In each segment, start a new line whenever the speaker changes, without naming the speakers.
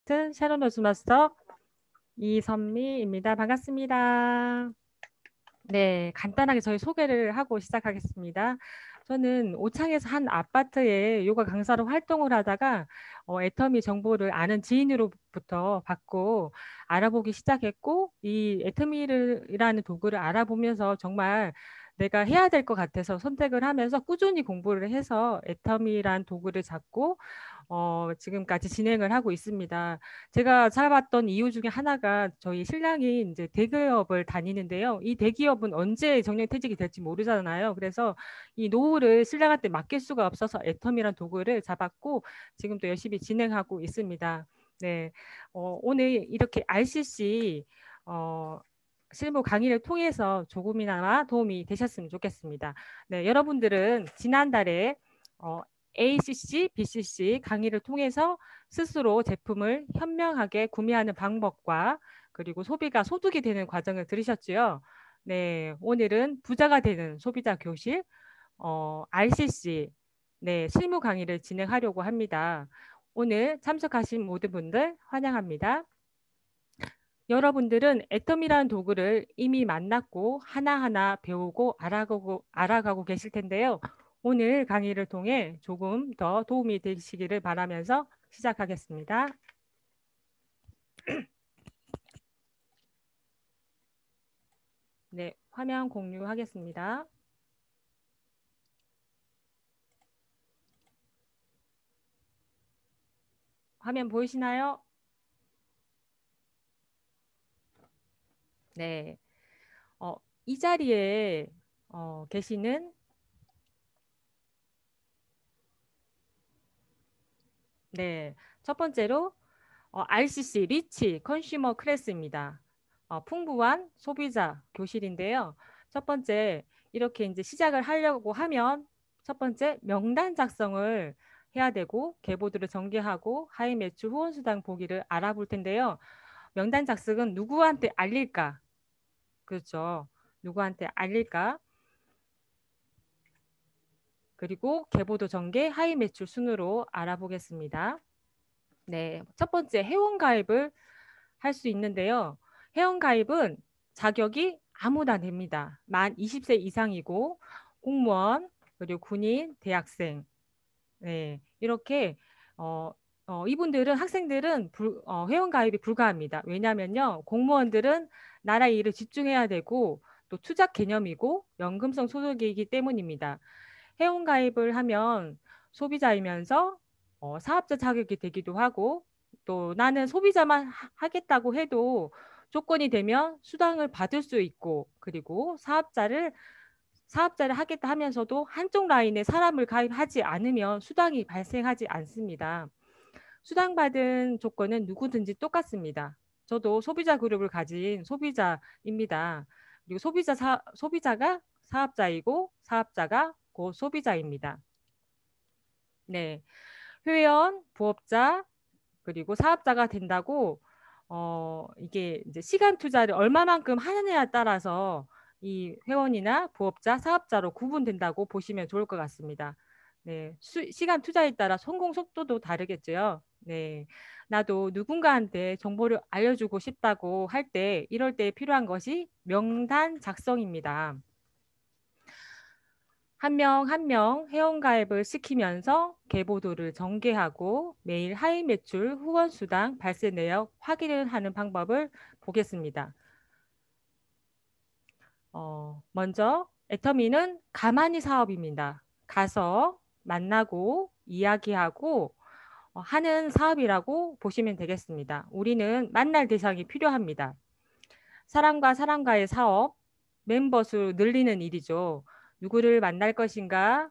아티스트 샤론 로즈마스터 이선미입니다. 반갑습니다. 네, 간단하게 저희 소개를 하고 시작하겠습니다. 저는 오창에서 한 아파트에 요가 강사로 활동을 하다가 애터미 정보를 아는 지인으로부터 받고 알아보기 시작했고, 이 애터미라는 도구를 알아보면서 정말 내가 해야 될 것 같아서 선택을 하면서 꾸준히 공부를 해서 애터미란 도구를 잡고 지금까지 진행을 하고 있습니다. 제가 살아봤던 이유 중에 하나가 저희 신랑이 이제 대기업을 다니는데요. 이 대기업은 언제 정년퇴직이 될지 모르잖아요. 그래서 이 노후를 신랑한테 맡길 수가 없어서 애텀이란 도구를 잡았고 지금도 열심히 진행하고 있습니다. 네, 오늘 이렇게 RCC 실무 강의를 통해서 조금이나마 도움이 되셨으면 좋겠습니다. 네, 여러분들은 지난달에 ACC, BCC 강의를 통해서 스스로 제품을 현명하게 구매하는 방법과 그리고 소비가 소득이 되는 과정을 들으셨죠. 네, 오늘은 부자가 되는 소비자 교실 RCC 네, 실무 강의를 진행하려고 합니다. 오늘 참석하신 모든 분들 환영합니다. 여러분들은 애텀이라는 도구를 이미 만났고 하나하나 배우고 알아가고 계실 텐데요. 오늘 강의를 통해 조금 더 도움이 되시기를 바라면서 시작하겠습니다. 네, 화면 공유하겠습니다. 화면 보이시나요? 네, 이 자리에 계시는 네, 첫 번째로 RCC 리치 컨슈머 클래스입니다. 풍부한 소비자 교실인데요. 첫 번째 이렇게 이제 시작을 하려고 하면 첫 번째 명단 작성을 해야 되고 계보드를 전개하고 하이 매출 후원 수당 보기를 알아볼 텐데요. 명단 작성은 누구한테 알릴까? 그렇죠. 누구한테 알릴까? 그리고 계보드 전개 하이 매출 순으로 알아보겠습니다. 네, 첫 번째 회원 가입을 할 수 있는데요. 회원 가입은 자격이 아무나 됩니다. 만 20세 이상이고 공무원, 그리고 군인, 대학생. 네, 이렇게 이분들은 학생들은 회원 가입이 불가합니다. 왜냐하면요. 공무원들은 나라 일을 집중해야 되고 또 투잡 개념이고 연금성 소득이기 때문입니다. 회원 가입을 하면 소비자이면서 사업자 자격이 되기도 하고 또 나는 소비자만 하겠다고 해도 조건이 되면 수당을 받을 수 있고 그리고 사업자를 하겠다 하면서도 한쪽 라인에 사람을 가입하지 않으면 수당이 발생하지 않습니다. 수당받은 조건은 누구든지 똑같습니다. 저도 소비자 그룹을 가진 소비자입니다. 그리고 소비자가 사업자이고 사업자가 곧 소비자입니다. 네, 회원, 부업자, 그리고 사업자가 된다고 이게 이제 시간 투자를 얼마만큼 하느냐에 따라서 이 회원이나 부업자, 사업자로 구분된다고 보시면 좋을 것 같습니다. 네, 시간 투자에 따라 성공 속도도 다르겠죠. 네, 나도 누군가한테 정보를 알려주고 싶다고 할 때, 이럴 때 필요한 것이 명단 작성입니다. 한 명 한 명 회원가입을 시키면서 계보도를 전개하고 매일 하위 매출 후원 수당 발생 내역 확인을 하는 방법을 보겠습니다. 먼저 애터미는 가만히 사업입니다. 가서 만나고 이야기하고 하는 사업이라고 보시면 되겠습니다. 우리는 만날 대상이 필요합니다. 사람과 사람과의 사업, 멤버 수 늘리는 일이죠. 누구를 만날 것인가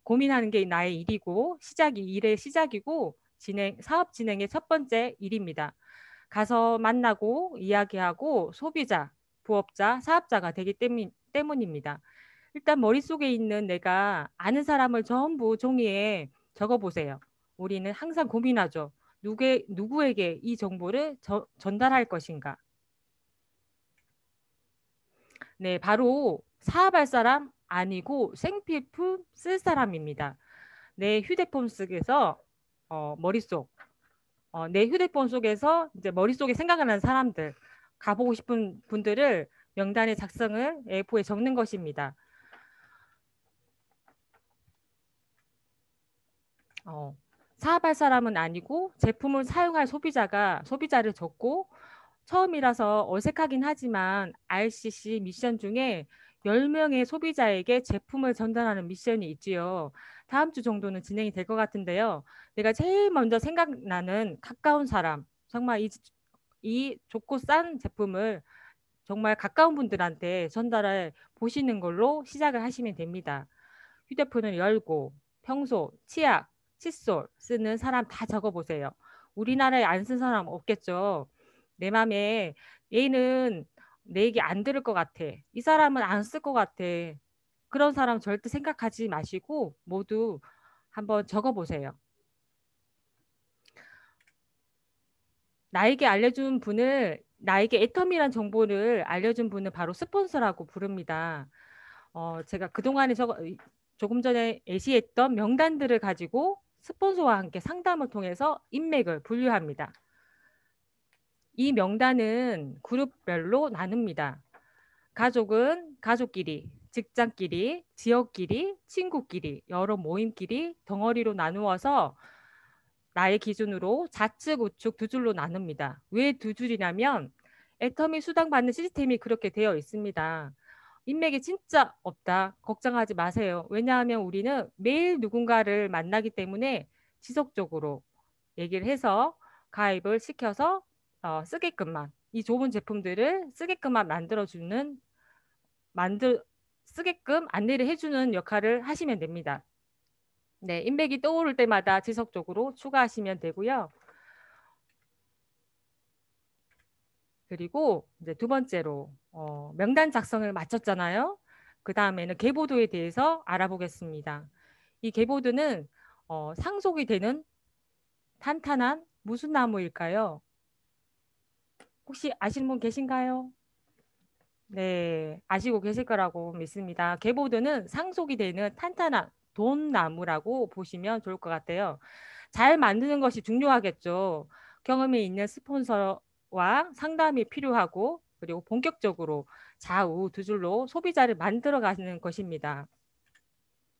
고민하는 게 나의 일이고 일의 시작이고 사업 진행의 첫 번째 일입니다. 가서 만나고 이야기하고 소비자, 부업자, 사업자가 되기 때문입니다. 일단 머릿속에 있는 내가 아는 사람을 전부 종이에 적어보세요. 우리는 항상 고민하죠. 누구에게 이 정보를 전달할 것인가? 네, 바로 사업할 사람 아니고 생필품 쓸 사람입니다. 내 휴대폰 속에서 머릿속 내 휴대폰 속에서 이제 머릿속에 생각나는 사람들, 가보고 싶은 분들을 명단에 작성을 A4에 적는 것입니다. 사업할 사람은 아니고 제품을 사용할 소비자를 적고 처음이라서 어색하긴 하지만 RCC 미션 중에 10명의 소비자에게 제품을 전달하는 미션이 있지요. 다음 주 정도는 진행이 될 것 같은데요. 내가 제일 먼저 생각나는 가까운 사람, 정말 이 좋고 싼 제품을 정말 가까운 분들한테 전달해 보시는 걸로 시작을 하시면 됩니다. 휴대폰을 열고 평소 치약, 칫솔 쓰는 사람 다 적어보세요. 우리나라에 안 쓴 사람 없겠죠. 내 맘에 얘는 내 얘기 안 들을 것 같아. 이 사람은 안 쓸 것 같아. 그런 사람 절대 생각하지 마시고 모두 한번 적어보세요. 나에게 애텀이란 정보를 알려준 분을 바로 스폰서라고 부릅니다. 제가 그동안에 조금 전에 예시했던 명단들을 가지고 스폰서와 함께 상담을 통해서 인맥을 분류합니다. 이 명단은 그룹별로 나눕니다. 가족은 가족끼리, 직장끼리, 지역끼리, 친구끼리, 여러 모임끼리 덩어리로 나누어서 나의 기준으로 좌측, 우측 두 줄로 나눕니다. 왜 두 줄이냐면 애터미 수당받는 시스템이 그렇게 되어 있습니다. 인맥이 진짜 없다. 걱정하지 마세요. 왜냐하면 우리는 매일 누군가를 만나기 때문에 지속적으로 얘기를 해서 가입을 시켜서 쓰게끔만 이 좋은 제품들을 쓰게끔만 만들 쓰게끔 안내를 해주는 역할을 하시면 됩니다. 네, 인맥이 떠오를 때마다 지속적으로 추가하시면 되고요. 그리고 이제 두 번째로 명단 작성을 마쳤잖아요. 그 다음에는 계보도에 대해서 알아보겠습니다. 이 계보도는 상속이 되는 탄탄한 무슨 나무일까요? 혹시 아시는 분 계신가요? 네, 아시고 계실 거라고 믿습니다. 계보드는 상속이 되는 탄탄한 돈나무라고 보시면 좋을 것 같아요. 잘 만드는 것이 중요하겠죠. 경험이 있는 스폰서와 상담이 필요하고 그리고 본격적으로 좌우 두 줄로 소비자를 만들어 가는 것입니다.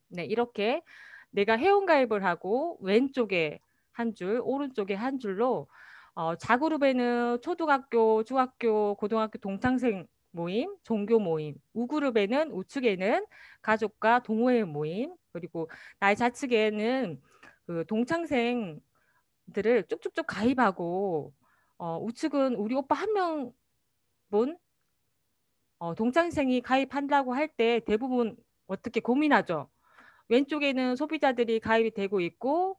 네, 이렇게 내가 회원가입을 하고 왼쪽에 한 줄, 오른쪽에 한 줄로 자그룹에는 초등학교, 중학교, 고등학교 동창생 모임, 종교 모임, 우그룹에는 우측에는 가족과 동호회 모임, 그리고 나의 좌측에는 그 동창생들을 쭉쭉쭉 가입하고 우측은 우리 오빠 한 명분 동창생이 가입한다고 할 때 대부분 어떻게 고민하죠? 왼쪽에는 소비자들이 가입이 되고 있고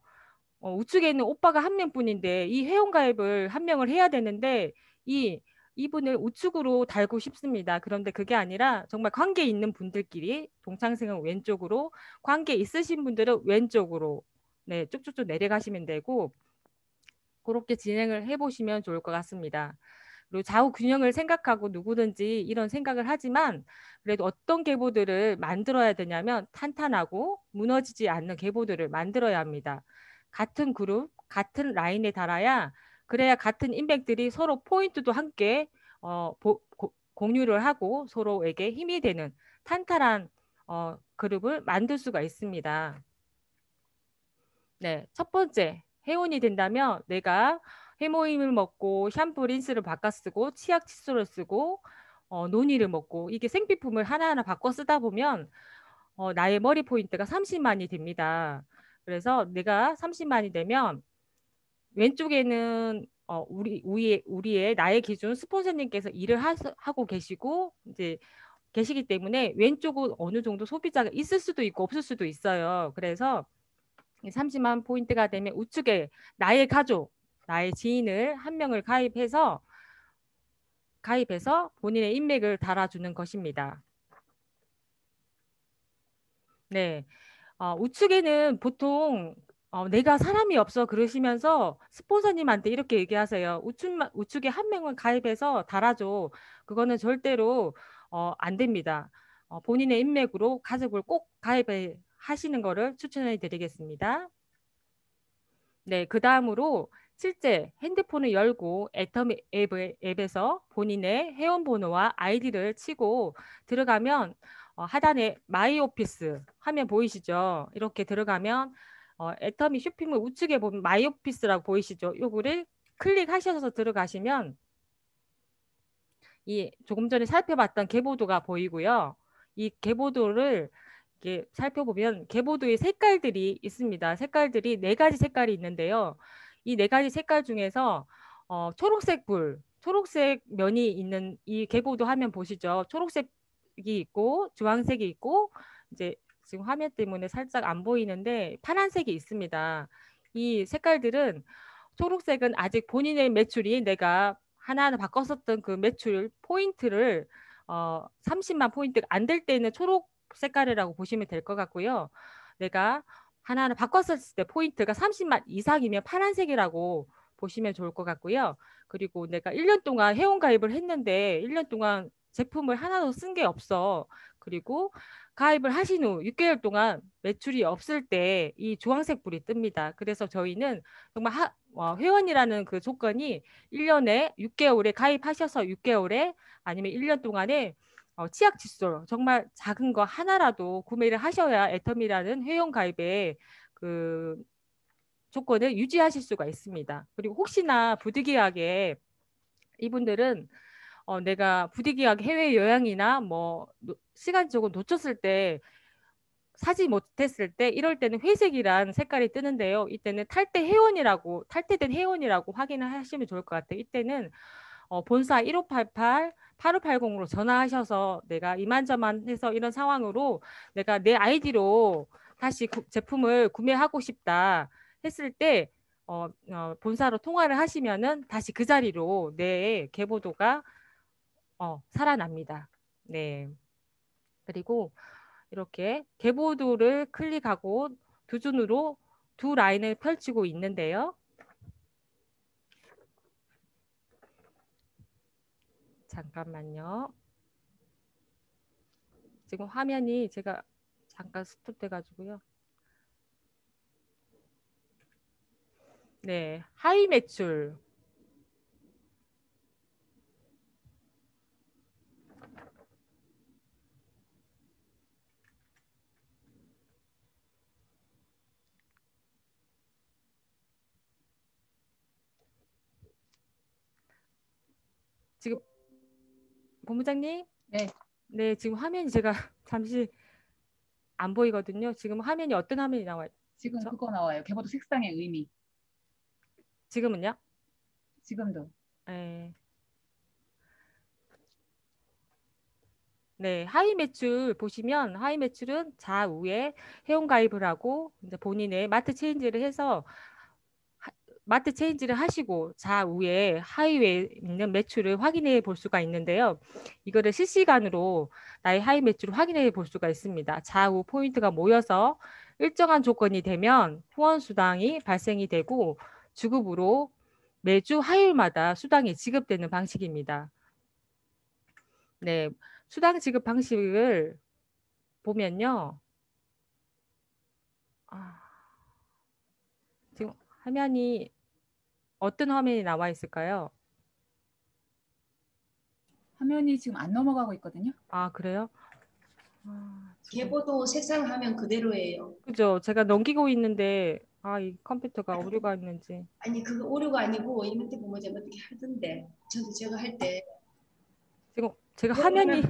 우측에는 오빠가 한 명뿐인데 이 회원가입을 한 명을 해야 되는데 이 이분을 우측으로 달고 싶습니다. 그런데 그게 아니라 정말 관계 있는 분들끼리 동창생은 왼쪽으로 관계 있으신 분들은 왼쪽으로 네, 쭉쭉쭉 내려가시면 되고 그렇게 진행을 해보시면 좋을 것 같습니다. 그리고 좌우 균형을 생각하고 누구든지 이런 생각을 하지만 그래도 어떤 계보들을 만들어야 되냐면 탄탄하고 무너지지 않는 계보들을 만들어야 합니다. 같은 그룹, 같은 라인에 달아야 그래야 같은 인맥들이 서로 포인트도 함께 공유를 하고 서로에게 힘이 되는 탄탄한 그룹을 만들 수가 있습니다. 네, 첫 번째 회원이 된다면 내가 해모임을 먹고 샴푸 린스를 바꿔 쓰고 치약 칫솔을 쓰고 논이를 먹고 이게 생필품을 하나하나 바꿔 쓰다 보면 나의 머리 포인트가 30만이 됩니다. 그래서 내가 30만이 되면 왼쪽에는 우리의 나의 기준 스폰서님께서 일을 하고 계시고 이제 계시기 때문에 왼쪽은 어느 정도 소비자가 있을 수도 있고 없을 수도 있어요. 그래서 30만 포인트가 되면 우측에 나의 가족, 나의 지인을 한 명을 가입해서 본인의 인맥을 달아주는 것입니다. 네. 우측에는 보통 내가 사람이 없어 그러시면서 스폰서님한테 이렇게 얘기하세요. 우측에 한 명은 가입해서 달아줘. 그거는 절대로 안 됩니다. 본인의 인맥으로 가족을 꼭 가입해 하시는 거를 추천해 드리겠습니다. 네, 그 다음으로 실제 핸드폰을 열고 애터미 앱에서 본인의 회원번호와 아이디를 치고 들어가면 하단에 마이 오피스 화면 보이시죠? 이렇게 들어가면 애터미 쇼핑몰 우측에 보면 마이 오피스라고 보이시죠? 요거를 클릭하셔서 들어가시면 이 조금 전에 살펴봤던 계보도가 보이고요. 이 계보도를 이렇게 살펴보면 계보도의 색깔들이 있습니다. 색깔들이 네 가지 색깔이 있는데요. 이 네 가지 색깔 중에서 초록색 불, 초록색 면이 있는 이 계보도 화면 보시죠. 초록색이 있고 주황색이 있고 이제 지금 화면 때문에 살짝 안 보이는데 파란색이 있습니다. 이 색깔들은 초록색은 아직 본인의 매출이 내가 하나하나 바꿨었던 그 매출 포인트를 30만 포인트가 안 될 때는 초록 색깔이라고 보시면 될 것 같고요. 내가 하나하나 바꿨었을 때 포인트가 30만 이상이면 파란색이라고 보시면 좋을 것 같고요. 그리고 내가 1년 동안 회원가입을 했는데 1년 동안 제품을 하나도 쓴 게 없어. 그리고 가입을 하신 후 6개월 동안 매출이 없을 때 이 주황색 불이 뜹니다. 그래서 저희는 정말 회원이라는 그 조건이 1년에 6개월에 가입하셔서 6개월에 아니면 1년 동안에 치약 칫솔 정말 작은 거 하나라도 구매를 하셔야 애텀이라는 회원 가입의 그 조건을 유지하실 수가 있습니다. 그리고 혹시나 부득이하게 이분들은 내가 부득이하게 해외 여행이나 뭐 시간 조금 놓쳤을 때 사지 못했을 때 이럴 때는 회색이란 색깔이 뜨는데요. 이때는 탈퇴된 회원이라고 확인을 하시면 좋을 것 같아요. 이때는 본사 1588 8580으로 전화하셔서 내가 이만저만해서 이런 상황으로 내가 내 아이디로 다시 제품을 구매하고 싶다 했을 때 본사로 통화를 하시면은 다시 그 자리로 내 계보도가 살아납니다. 네. 그리고 이렇게 계보도를 클릭하고 두 줄로 두 라인을 펼치고 있는데요. 잠깐만요. 지금 화면이 제가 잠깐 스톱돼 가지고요. 네, 하이 매출. 지금 본부장님?
네.
네, 지금 화면이 제가 잠시 안 보이거든요. 지금 화면이 어떤 화면이 나와요?
지금 그거 나와요. 계보도 색상의 의미.
지금은요?
지금도.
네. 네, 하이 매출 보시면 하이 매출은 좌우에 회원 가입을 하고 이제 본인의 마트 체인지를 해서 마트 체인지를 하시고 좌우에 하이에 있는 매출을 확인해 볼 수가 있는데요. 이거를 실시간으로 나의 하이 매출을 확인해 볼 수가 있습니다. 좌우 포인트가 모여서 일정한 조건이 되면 후원 수당이 발생이 되고 주급으로 매주 화요일마다 수당이 지급되는 방식입니다. 네, 수당 지급 방식을 보면요. 지금 화면이 어떤 화면이 나와 있을까요?
화면이 지금 안 넘어가고 있거든요.
아, 그래요?
계보도 색상 화면 그대로예요.
그죠? 제가 넘기고 있는데 이 컴퓨터가 오류가 있는지.
아니 그거 오류가 아니고 이렇게 보면 제가 어떻게 하던데 저도 제가 할 때
지금 제가 화면이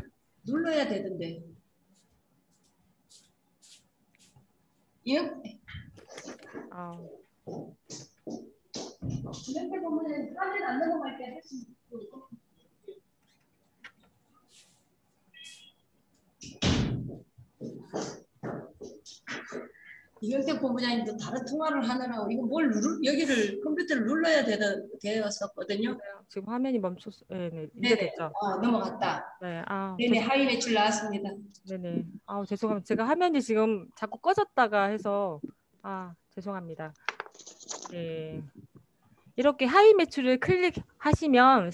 눌러야 되던데. 예? 이렇게 보면 화면 안 넘어갈 때 할 수 있고. 이경택 본부장님도 다른 통화를 하느라고 이거 여기를 컴퓨터를 눌러야 되었었거든요.
지금 화면이 멈췄어. 네, 이제 됐죠.
넘어갔다.
네,
네네, 하위 매출 나왔습니다.
네네. 죄송합니다. 제가 화면이 지금 자꾸 꺼졌다가 해서 죄송합니다. 네. 이렇게 하위 매출을 클릭하시면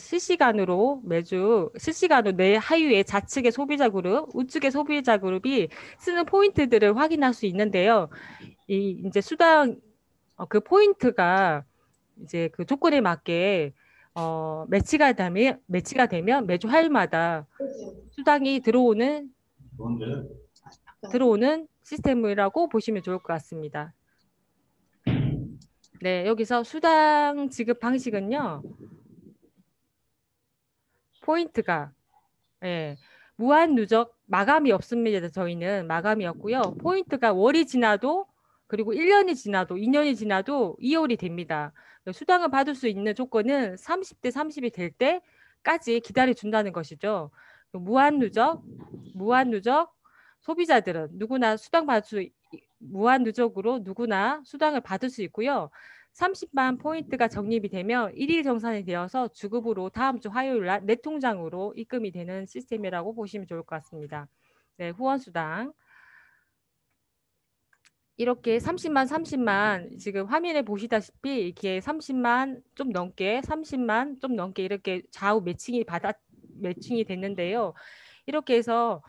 매주 실시간으로 내 하위의 좌측의 소비자 그룹, 우측의 소비자 그룹이 쓰는 포인트들을 확인할 수 있는데요. 이제 수당 그 포인트가 이제 그 조건에 맞게 매치가 되면 매주 화요일마다 수당이 들어오는 시스템이라고 보시면 좋을 것 같습니다. 네, 여기서 수당 지급 방식은요. 포인트가 무한 누적 마감이 없습니다. 저희는 마감이 없고요. 포인트가 월이 지나도 그리고 1년이 지나도 2년이 지나도 2월이 됩니다. 수당을 받을 수 있는 조건은 30대 30이 될 때까지 기다려 준다는 것이죠. 무한 누적 소비자들은 누구나 무한 누적으로 누구나 수당을 받을 수 있고요. 30만 포인트가 적립이 되면 1일 정산이 되어서 주급으로 다음 주 화요일 날 내 통장으로 입금이 되는 시스템이라고 보시면 좋을 것 같습니다. 네, 후원수당. 이렇게 30만 지금 화면에 보시다시피 이렇게 30만 좀 넘게 30만 좀 넘게 이렇게 좌우 매칭이 됐는데요. 이렇게 해서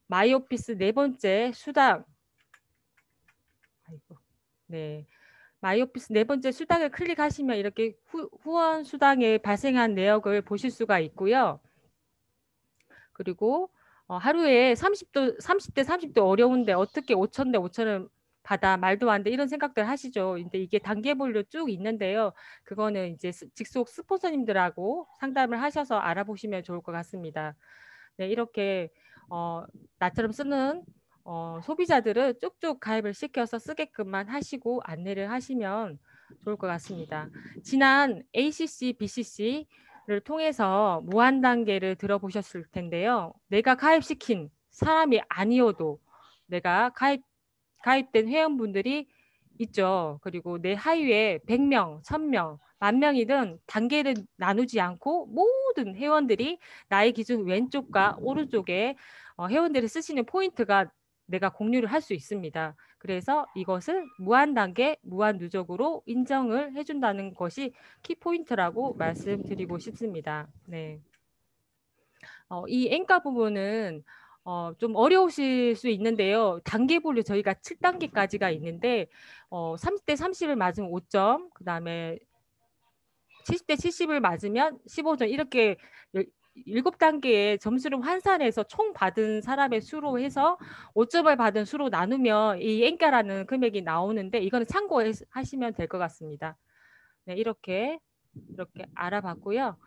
마이오피스 네 번째 수당 네. 마이오피스 네 번째 수당을 클릭하시면 이렇게 후원 수당에 발생한 내역을 보실 수가 있고요. 그리고 하루에 30대 30도 어려운데 어떻게 5,000대 5,000을 받아 말도 안 돼 이런 생각들 하시죠. 근데 이게 단계별로 쭉 있는데요. 그거는 이제 직속 스폰서님들하고 상담을 하셔서 알아보시면 좋을 것 같습니다. 네, 이렇게 나처럼 쓰는 소비자들을 쭉쭉 가입을 시켜서 쓰게끔만 하시고 안내를 하시면 좋을 것 같습니다. 지난 ACC, BCC를 통해서 무한 단계를 들어보셨을 텐데요. 내가 가입시킨 사람이 아니어도 내가 가입된 회원분들이 있죠. 그리고 내 하위에 100명, 1000명, 10,000명이든 단계를 나누지 않고 모든 회원들이 나의 기준 왼쪽과 오른쪽에 회원들이 쓰시는 포인트가 내가 공유를 할 수 있습니다. 그래서 이것을 무한 단계, 무한 누적으로 인정을 해준다는 것이 키포인트라고 말씀드리고 싶습니다. 네. 이 엔가 부분은 좀 어려우실 수 있는데요. 단계별로 저희가 7단계까지가 있는데 30대 30을 맞으면 5점, 그 다음에 70대 70을 맞으면 15점 이렇게 7단계의 점수를 환산해서 총 받은 사람의 수로 해서 5점을 받은 수로 나누면 이 엔가라는 금액이 나오는데 이거는 참고하시면 될 것 같습니다. 네, 이렇게 알아봤고요.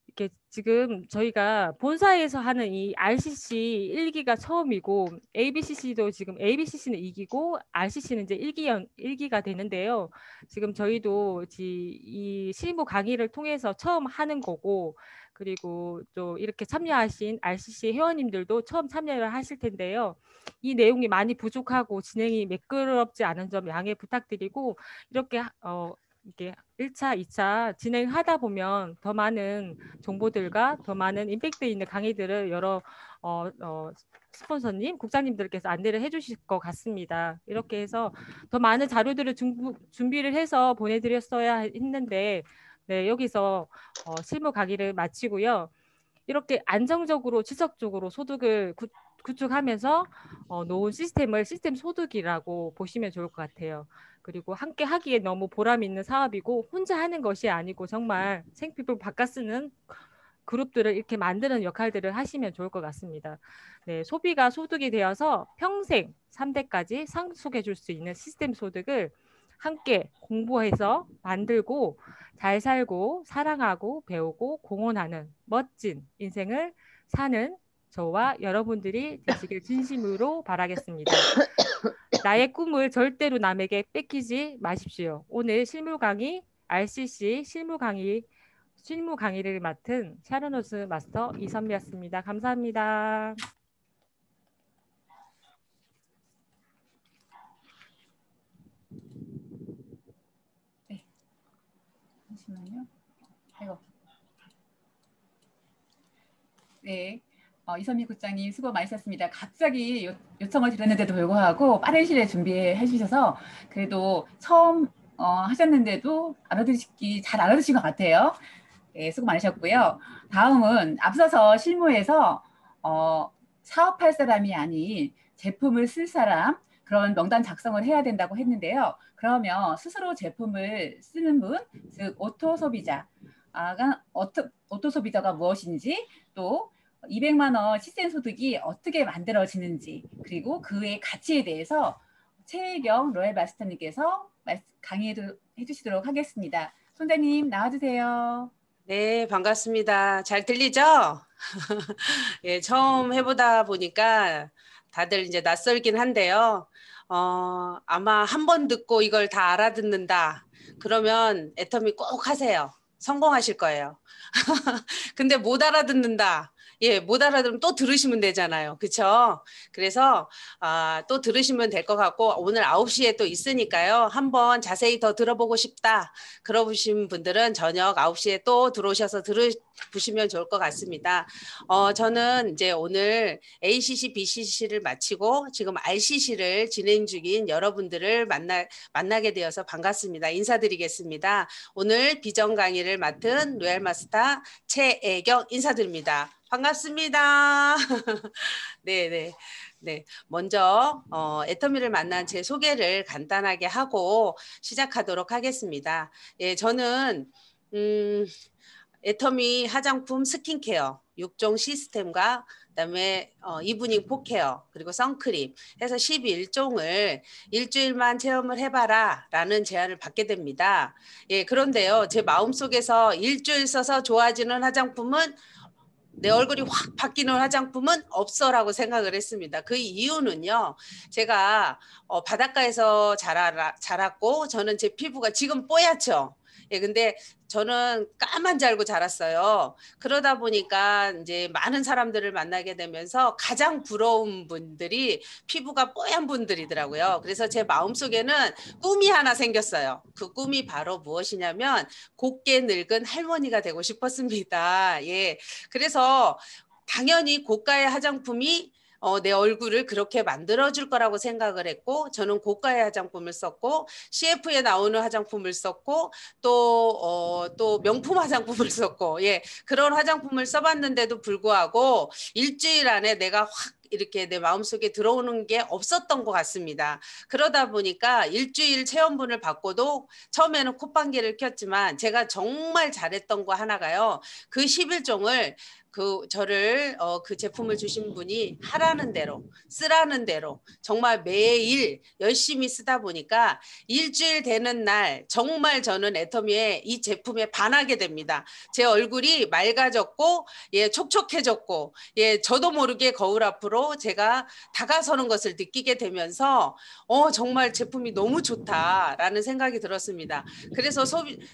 이렇게 지금 저희가 본사에서 하는 이 RCC 1기가 처음이고 ABCC도 지금 ABCC는 2기고 RCC는 이제 1기가 되는데요. 지금 저희도 이 실무 강의를 통해서 처음 하는 거고 그리고 또 이렇게 참여하신 RCC 회원님들도 처음 참여를 하실 텐데요. 이 내용이 많이 부족하고 진행이 매끄럽지 않은 점 양해 부탁드리고 이렇게 1차, 2차 진행하다 보면 더 많은 정보들과 더 많은 임팩트 있는 강의들을 여러 스폰서님, 국장님들께서 안내를 해주실 것 같습니다. 이렇게 해서 더 많은 자료들을 준비를 해서 보내드렸어야 했는데 네, 여기서 실무 강의를 마치고요. 이렇게 안정적으로 지속적으로 소득을 구축하면서 놓은 시스템 소득이라고 보시면 좋을 것 같아요. 그리고 함께 하기에 너무 보람 있는 사업이고 혼자 하는 것이 아니고 정말 생피부 바꿔 쓰는 그룹들을 이렇게 만드는 역할들을 하시면 좋을 것 같습니다. 네, 소비가 소득이 되어서 평생 3대까지 상속해 줄 수 있는 시스템 소득을 함께 공부해서 만들고 잘 살고 사랑하고 배우고 공헌하는 멋진 인생을 사는 저와 여러분들이 되시길 진심으로 바라겠습니다. 나의 꿈을 절대로 남에게 뺏기지 마십시오. 오늘 실무 강의 RCC 실무 강의를 맡은 샤르노스 마스터 이선미였습니다. 감사합니다.
네. 잠시만요. 아이고. 네. 이선미 국장님 수고 많으셨습니다. 갑자기 요청을 드렸는데도 불구하고 빠른 시일에 준비해 주셔서 그래도 처음 하셨는데도 잘 알아두신 것 같아요. 네, 수고 많으셨고요. 다음은 앞서서 실무에서 사업할 사람이 아닌 제품을 쓸 사람, 그런 명단 작성을 해야 된다고 했는데요. 그러면 스스로 제품을 쓰는 분, 즉 오토 소비자가 무엇인지, 또 200만 원 시세 소득이 어떻게 만들어지는지, 그리고 그의 가치에 대해서 최혜경 로얄 마스터님께서 강의해 주시도록 하겠습니다. 손자님 나와주세요.
네, 반갑습니다. 잘 들리죠? 예, 처음 해보다 보니까 다들 이제 낯설긴 한데요. 아마 한 번 듣고 이걸 다 알아듣는다. 그러면 애터미 꼭 하세요. 성공하실 거예요. 근데 못 알아듣는다. 예, 못 알아들으면 또 들으시면 되잖아요. 그쵸? 그래서 또 들으시면 될 것 같고, 오늘 9시에 또 있으니까요. 한번 자세히 더 들어보고 싶다. 그러신 분들은 저녁 9시에 또 들어오셔서 들으시면 좋을 것 같습니다. 저는 이제 오늘 ACC, BCC를 마치고 지금 RCC를 진행 중인 여러분들을 만나게 되어서 반갑습니다. 인사드리겠습니다. 오늘 비전 강의를 맡은 로얄 마스터 최애경 인사드립니다. 반갑습니다. 네네. 네, 먼저 애터미를 만난 제 소개를 간단하게 하고 시작하도록 하겠습니다. 예, 저는 애터미 화장품 스킨케어 6종 시스템과 그다음에 이브닝 포케어 그리고 선크림 해서 11종을 일주일만 체험을 해봐라 라는 제안을 받게 됩니다. 예, 그런데요, 제 마음속에서 일주일 써서 좋아지는 화장품은, 내 얼굴이 확 바뀌는 화장품은 없어라고 생각을 했습니다. 그 이유는요, 제가 바닷가에서 자랐고 저는 제 피부가 지금 뽀얗죠. 예, 근데 저는 까만 줄 알고 자랐어요. 그러다 보니까 이제 많은 사람들을 만나게 되면서 가장 부러운 분들이 피부가 뽀얀 분들이더라고요. 그래서 제 마음속에는 꿈이 하나 생겼어요. 그 꿈이 바로 무엇이냐면 곱게 늙은 할머니가 되고 싶었습니다. 예. 그래서 당연히 고가의 화장품이 내 얼굴을 그렇게 만들어줄 거라고 생각을 했고, 저는 고가의 화장품을 썼고, CF에 나오는 화장품을 썼고, 또 명품 화장품을 썼고, 예, 그런 화장품을 써봤는데도 불구하고 일주일 안에 내가 확 이렇게 내 마음속에 들어오는 게 없었던 것 같습니다. 그러다 보니까 일주일 체험분을 받고도 처음에는 콧방귀를 켰지만 제가 정말 잘했던 거 하나가요. 그 11종을 저를 그 제품을 주신 분이 하라는 대로 쓰라는 대로 정말 매일 열심히 쓰다 보니까 일주일 되는 날 정말 저는 애터미의 이 제품에 반하게 됩니다. 제 얼굴이 맑아졌고, 예, 촉촉해졌고, 예, 저도 모르게 거울 앞으로 제가 다가서는 것을 느끼게 되면서 정말 제품이 너무 좋다라는 생각이 들었습니다. 그래서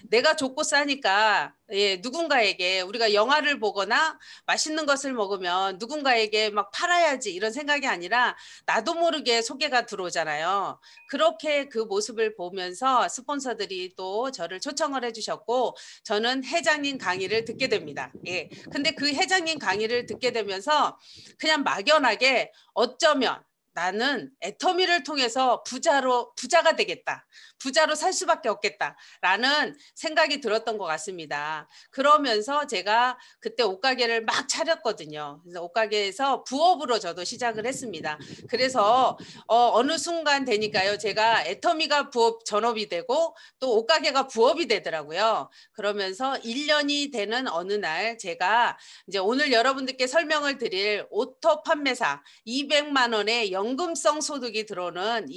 내가 좋고 싸니까, 예, 누군가에게, 우리가 영화를 보거나 맛있는 것을 먹으면 누군가에게 막 팔아야지 이런 생각이 아니라 나도 모르게 소개가 들어오잖아요. 그렇게 그 모습을 보면서 스폰서들이 또 저를 초청을 해주셨고, 저는 회장님 강의를 듣게 됩니다. 예. 근데 그 회장님 강의를 듣게 되면서 그냥 막연하게 어쩌면 나는 애터미를 통해서 부자가 되겠다. 부자로 살 수밖에 없겠다라는 생각이 들었던 것 같습니다. 그러면서 제가 그때 옷가게를 막 차렸거든요. 그래서 옷가게에서 부업으로 저도 시작을 했습니다. 그래서 어느 순간 되니까요, 제가 애터미가 부업 전업이 되고 또 옷가게가 부업이 되더라고요. 그러면서 1년이 되는 어느 날 제가 이제 오늘 여러분들께 설명을 드릴 오토 판매사 200만 원의 연금성 소득이 들어오는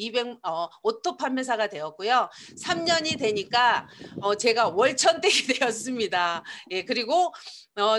오토 판매사가 되었고요. 3년이 되니까 제가 월천댁이 되었습니다. 예, 그리고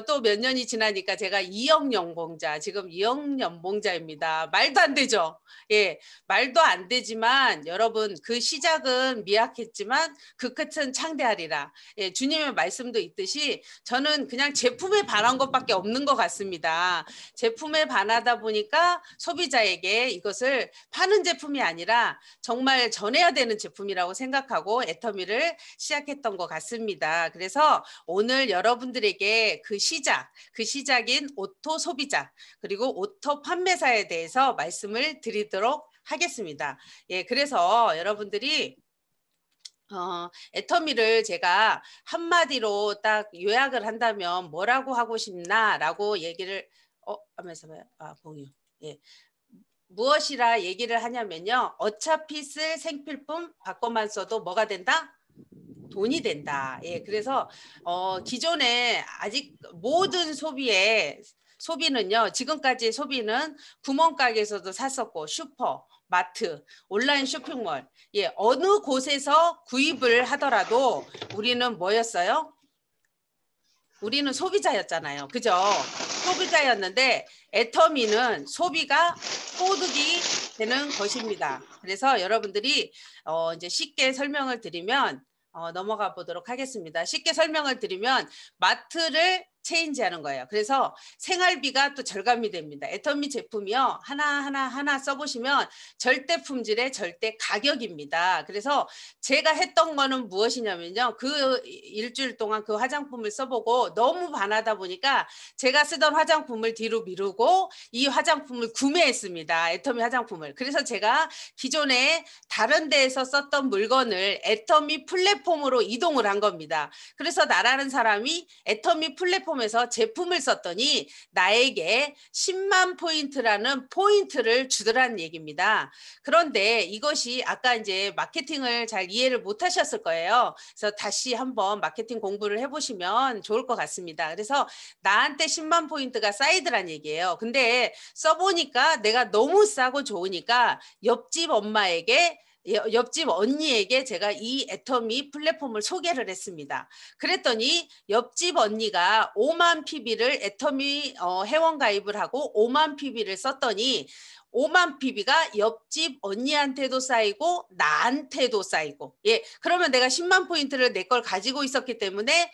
또 몇 년이 지나니까 제가 2억 연봉자, 지금 2억 연봉자입니다. 말도 안 되죠. 예, 말도 안 되지만 여러분 그 시작은 미약했지만 그 끝은 창대하리라. 예, 주님의 말씀도 있듯이 저는 그냥 제품에 반한 것밖에 없는 것 같습니다. 제품에 반하다 보니까 소비자에게 이것을 파는 제품이 아니라 정말 전해야 되는 제품이라고 생각하고 애터미를 시작했던 것 같습니다. 그래서 오늘 여러분들에게 그 시작인 오토 소비자 그리고 오토 판매사에 대해서 말씀을 드리도록 하겠습니다. 예, 그래서 여러분들이 애터미를 제가 한마디로 딱 요약을 한다면 뭐라고 하고 싶나라고 얘기를 하면서 공유. 예. 무엇이라 얘기를 하냐면요. 어차피 쓸 생필품 바꿔만 써도 뭐가 된다? 돈이 된다. 예, 그래서 기존에 아직 모든 소비는요. 지금까지의 소비는 구멍가게에서도 샀었고 슈퍼, 마트, 온라인 쇼핑몰, 예, 어느 곳에서 구입을 하더라도 우리는 뭐였어요? 우리는 소비자였잖아요. 그죠? 소비자였는데 애터미는 소비가 소득이 되는 것입니다. 그래서 여러분들이 이제 쉽게 설명을 드리면 넘어가 보도록 하겠습니다. 쉽게 설명을 드리면 마트를 체인지하는 거예요. 그래서 생활비가 또 절감이 됩니다. 애터미 제품이요. 하나 써보시면 절대 품질의 절대 가격입니다. 그래서 제가 했던 거는 무엇이냐면요. 그 일주일 동안 그 화장품을 써보고 너무 반하다 보니까 제가 쓰던 화장품을 뒤로 미루고 이 화장품을 구매했습니다. 애터미 화장품을. 그래서 제가 기존에 다른 데에서 썼던 물건을 애터미 플랫폼으로 이동을 한 겁니다. 그래서 나라는 사람이 애터미 플랫폼에서 제품을 썼더니 나에게 10만 포인트라는 포인트를 주더라는 얘기입니다. 그런데 이것이 아까 이제 마케팅을 잘 이해를 못 하셨을 거예요. 그래서 다시 한번 마케팅 공부를 해보시면 좋을 것 같습니다. 그래서 나한테 10만 포인트가 쌓이더란 얘기예요. 근데 써보니까 내가 너무 싸고 좋으니까 옆집 언니에게 제가 이 애터미 플랫폼을 소개를 했습니다. 그랬더니 옆집 언니가 5만 PB를 애터미 회원 가입을 하고 5만 PB를 썼더니 5만 PB가 옆집 언니한테도 쌓이고 나한테도 쌓이고, 예, 그러면 내가 10만 포인트를 내 걸 가지고 있었기 때문에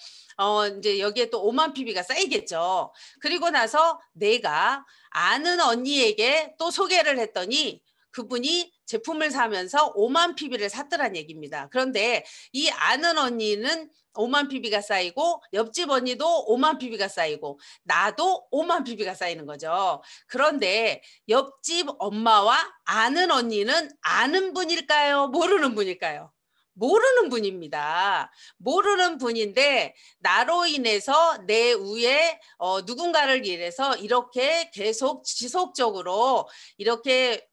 이제 여기에 또 5만 PB가 쌓이겠죠. 그리고 나서 내가 아는 언니에게 또 소개를 했더니 그분이 제품을 사면서 5만 PB를 샀더란 얘기입니다. 그런데 이 아는 언니는 5만 PB가 쌓이고 옆집 언니도 5만 PB가 쌓이고 나도 5만 PB가 쌓이는 거죠. 그런데 옆집 엄마와 아는 언니는 아는 분일까요? 모르는 분일까요? 모르는 분입니다. 모르는 분인데 나로 인해서 내 위에 누군가를 위해서 이렇게 계속 지속적으로 이렇게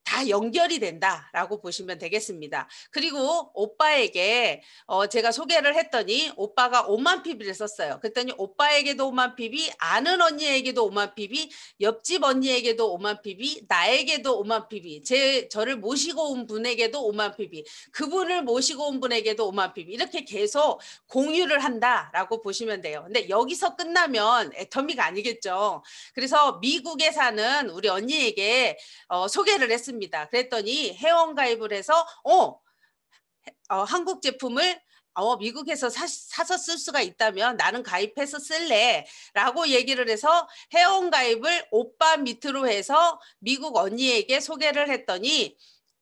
다 연결이 된다라고 보시면 되겠습니다. 그리고 오빠에게 제가 소개를 했더니 오빠가 5만 PB를 썼어요. 그랬더니 오빠에게도 5만 PB, 아는 언니에게도 5만 PB, 옆집 언니에게도 5만 PB, 나에게도 5만 PB, 저를 모시고 온 분에게도 5만 PB, 그분을 모시고 온 분에게도 5만 PB, 이렇게 계속 공유를 한다라고 보시면 돼요. 근데 여기서 끝나면 애터미가 아니겠죠. 그래서 미국에 사는 우리 언니에게 소개를 했습니다. 그랬더니 회원 가입을 해서 한국 제품을 미국에서 사서 쓸 수가 있다면 나는 가입해서 쓸래 라고 얘기를 해서 회원 가입을 오빠 밑으로 해서 미국 언니에게 소개를 했더니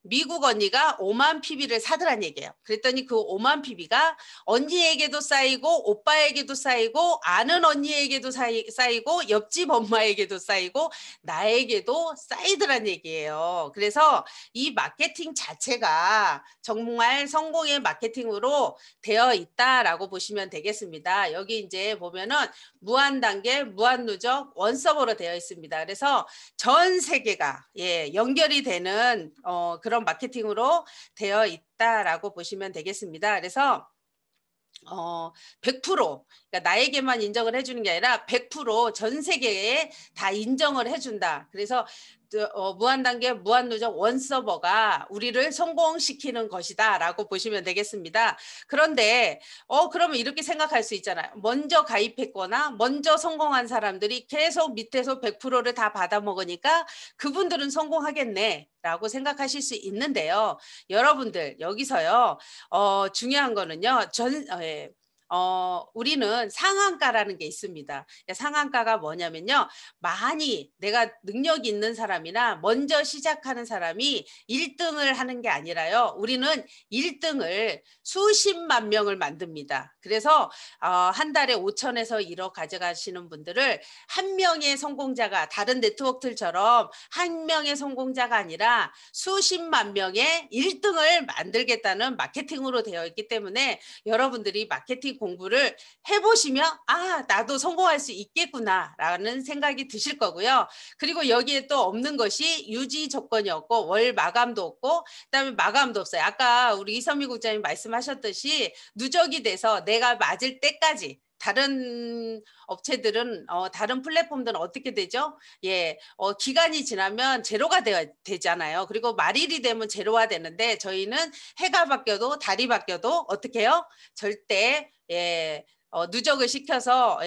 미국 언니가 5만 PB를 사더란 얘기예요. 그랬더니 그 5만 PB가 언니에게도 쌓이고 오빠에게도 쌓이고 아는 언니에게도 쌓이고 옆집 엄마에게도 쌓이고 나에게도 쌓이더란 얘기예요. 그래서 이 마케팅 자체가 정말 성공의 마케팅으로 되어 있다라고 보시면 되겠습니다. 여기 이제 보면은 무한 단계, 무한 누적, 원서버로 되어 있습니다. 그래서 전 세계가 연결이 되는 그런 마케팅으로 되어 있다라고 보시면 되겠습니다. 그래서 100% 그러니까 나에게만 인정을 해주는 게 아니라 100% 전 세계에 다 인정을 해준다. 그래서 무한단계 무한누적 원서버가 우리를 성공시키는 것이다 라고 보시면 되겠습니다. 그런데 그러면 이렇게 생각할 수 있잖아요. 먼저 가입했거나 먼저 성공한 사람들이 계속 밑에서 100%를 다 받아먹으니까 그분들은 성공하겠네 라고 생각하실 수 있는데요. 여러분들 여기서요 중요한 거는요 우리는 상한가라는 게 있습니다. 상한가가 뭐냐면요. 많이 내가 능력이 있는 사람이나 먼저 시작하는 사람이 1등을 하는 게 아니라요. 우리는 1등을 수십만 명을 만듭니다. 그래서 한 달에 5천에서 1억 가져가시는 분들을 한 명의 성공자가 다른 네트워크들처럼 한 명의 성공자가 아니라 수십만 명의 1등을 만들겠다는 마케팅으로 되어 있기 때문에 여러분들이 마케팅 공부를 해보시면 아, 나도 성공할 수 있겠구나라는 생각이 드실 거고요. 그리고 여기에 또 없는 것이 유지 조건이 없고 월 마감도 없고 그다음에 마감도 없어요. 아까 우리 이선미 국장님 말씀하셨듯이 누적이 돼서 내가 맞을 때까지 다른 업체들은 다른 플랫폼들은 어떻게 되죠? 예, 기간이 지나면 제로가 되잖아요. 그리고 말일이 되면 제로화 되는데 저희는 해가 바뀌어도 달이 바뀌어도 어떻게 해요? 절대 누적을 시켜서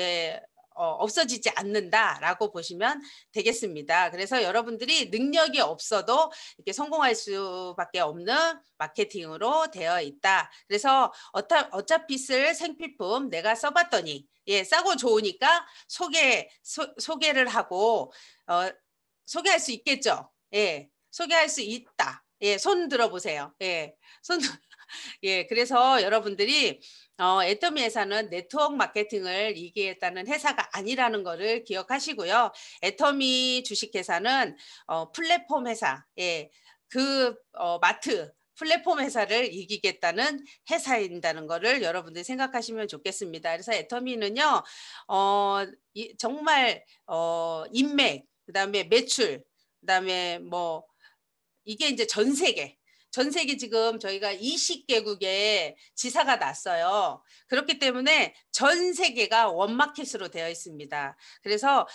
없어지지 않는다라고 보시면 되겠습니다. 그래서 여러분들이 능력이 없어도 이렇게 성공할 수밖에 없는 마케팅으로 되어 있다. 그래서 어차피 쓸 생필품 내가 써봤더니 싸고 좋으니까 소개를 하고 소개할 수 있겠죠. 소개할 수 있다. 손 들어보세요. 그래서 여러분들이 애터미 회사는 네트워크 마케팅을 이기겠다는 회사가 아니라는 것을 기억하시고요. 애터미 주식회사는 플랫폼 회사, 마트 플랫폼 회사를 이기겠다는 회사인다는 것을 여러분들이 생각하시면 좋겠습니다. 그래서 애터미는요, 정말 인맥, 그다음에 매출, 그다음에 뭐 이게 이제 전 세계 지금 저희가 20개국에 지사가 났어요. 그렇기 때문에 전 세계가 원마켓으로 되어 있습니다. 그래서